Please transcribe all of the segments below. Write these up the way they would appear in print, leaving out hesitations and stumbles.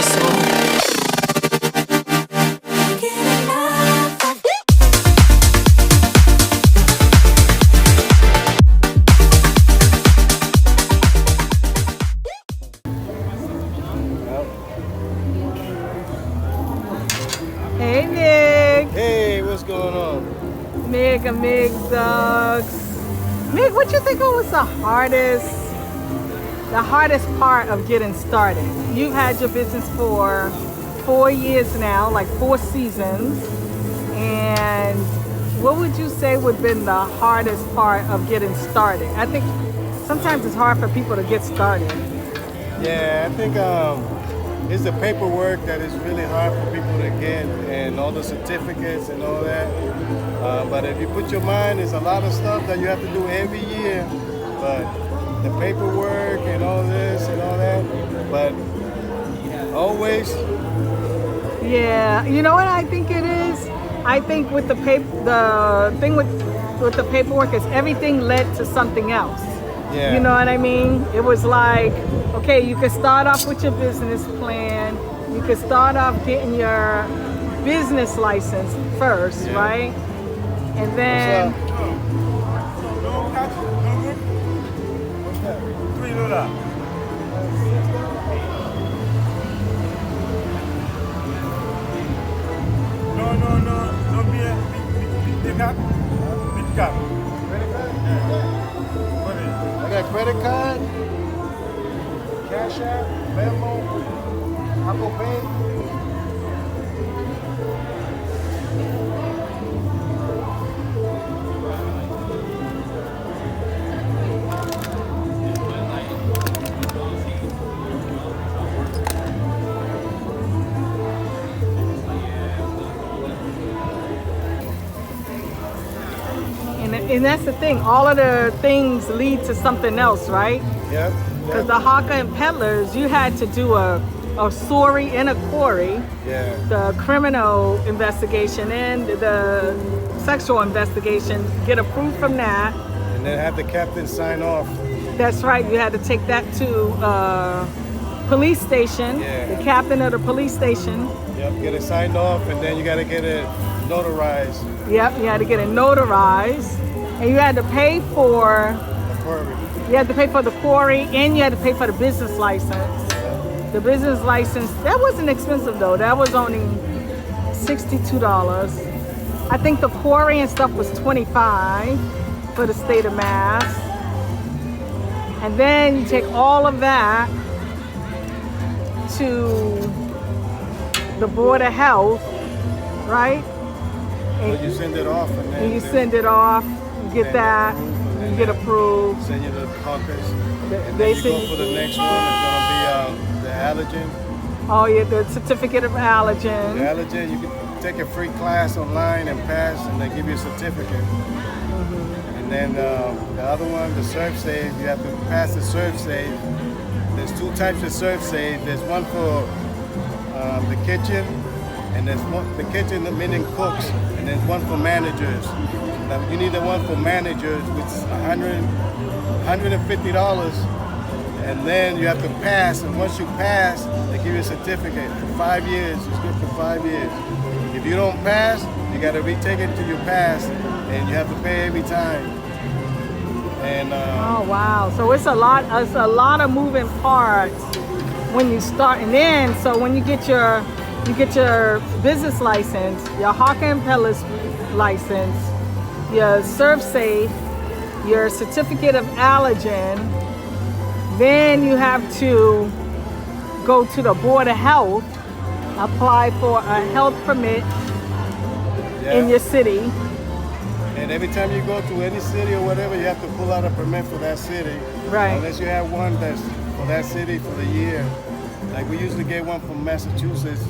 soul. Hey Nick. Hey, what's going on? Mig, Dogs. Mig, what you think was the hardest part of getting started? You've had your business for 4 years now, like 4 seasons. And what would you say would have been the hardest part of getting started? I think sometimes it's hard for people to get started. Yeah, I think it's the paperwork that is really hard for people to get, and all the certificates and all that. But if you put your mind, there's a lot of stuff that you have to do every year. But the paperwork and all this and all that. But always. Yeah, you know what I think it is? I think with the thing with the paperwork is everything led to something else. Yeah. You know what I mean? It was like, okay, you could start off with your business plan. You could start off getting your business license first, Yeah. right? And then No beer, big cup. I got credit card, Cash App, Venmo, Apple Pay. and that's the thing. All of the things lead to something else, right? Yep. Because the hawker and peddlers, you had to do a sorry and a query, Yeah. the criminal investigation and the sexual investigation, get approved from that. And then have the captain sign off. That's right, you had to take that to police station, Yeah. the captain of the police station. Yep. Get it signed off, and then you got to get it notarized. Yep, you had to get it notarized. And you had to pay for, you had to pay for the query, and you had to pay for the business license. The business license, that wasn't expensive though. That was only $62. I think the query and stuff was $25 for the state of Mass. And then you take all of that to the Board of Health, right? But you send it off, and then And you send it off, you get that, you get approved. Send you the hawkers. And They then you go send for the next one. It's gonna be the allergen. oh yeah, the certificate of The allergen. allergen, you can take a free class online and pass, and they give you a certificate. And then the other one, the Serve Safe, you have to pass the Serve Safe. There's 2 types of Serve Safe. There's one for the kitchen, and there's one the kitchen meaning cooks, and there's one for managers. Now you need the one for managers, which is $150, and then you have to pass. And once you pass, they give you a certificate for 5 years. It's good for 5 years. If you don't pass, you got to retake it till you pass, and you have to pay every time. And Oh wow! So it's a lot of moving parts when you start, and then so when you get your business license, your hawker and peddler's license, your Serve Safe, your certificate of allergen, then you have to go to the Board of Health, apply for a health permit in your city. And every time you go to any city or whatever, you have to pull out a permit for that city. Right. Unless you have one that's for that city for the year. Like we usually get one from Massachusetts,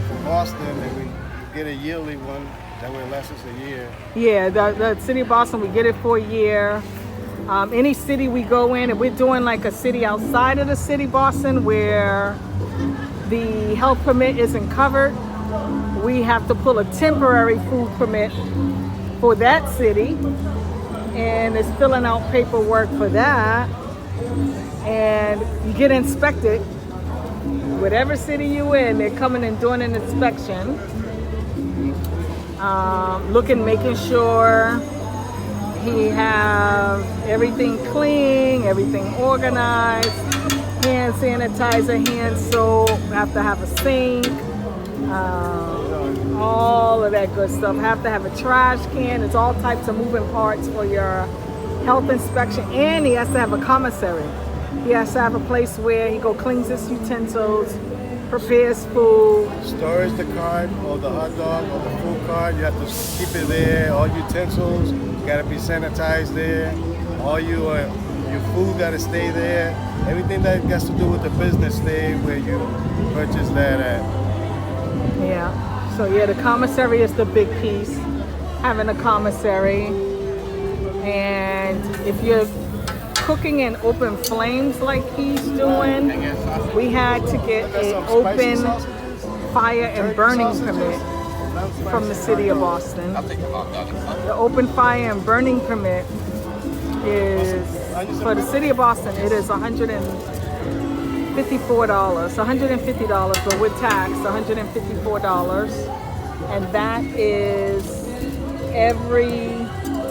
from Boston, and we get a yearly one. That way it lasts us a year. Yeah, the city of Boston, we get it for a year. Any city we go in, and we're doing like a city outside of the city, Boston, where the health permit isn't covered, we have to pull a temporary food permit for that city, and it's filling out paperwork for that, and you get inspected whatever city you in, they're coming and doing an inspection. Making sure he have everything clean, everything organized, hand sanitizer, hand soap, have to have a sink, all of that good stuff. Have to have a trash can. It's all types of moving parts for your health inspection, and he has to have a commissary. He has to have a place where he go cleans his utensils, prepares food. Stores the cart or the hot dog or the food cart. You have to keep it there. All utensils got to be sanitized there. All your food got to stay there. Everything that has to do with the business stay where you purchase that at. Yeah. So yeah, the commissary is the big piece. Having a commissary, and if you're cooking in open flames like he's doing, we had to get an open fire and burning permit from the city of Boston. The open fire and burning permit is, for the city of Boston, it is $154, $150, but with tax, $154. And that is every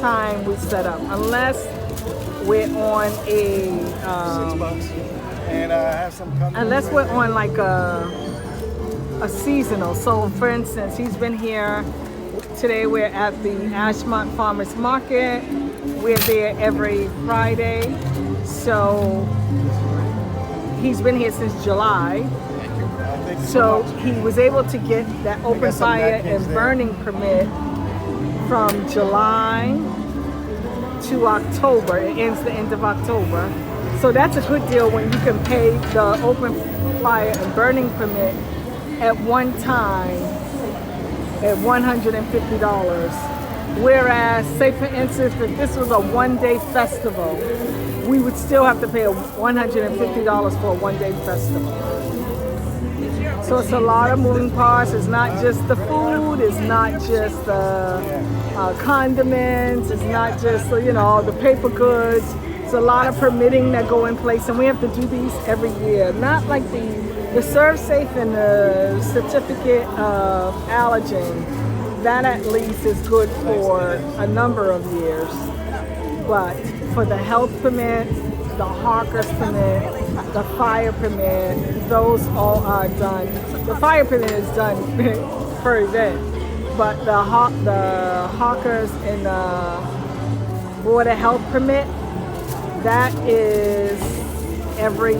time we set up, unless we're on a $6. And have some unless we're on like a seasonal. So for instance, he's been here today. We're at the Ashmont Farmers Market. We're there every Friday. So he's been here since July. So he was able to get that open fire and burning permit from July to October. It ends the end of October. So that's a good deal when you can pay the open fire and burning permit at one time at $150. Whereas, say for instance, if this was a one-day festival, we would still have to pay $150 for a one-day festival. So it's a lot of moving parts. It's not just the food, it's not just the condiments, it's not just the paper goods. It's a lot of permitting that go in place, and we have to do these every year. Not like the Serve Safe and the certificate of allergen. That at least is good for a number of years. But for the health permit, the hawkers permit, the fire permit, those all are done. The fire permit is done per event, but the hawkers and the Board of Health permit, that is every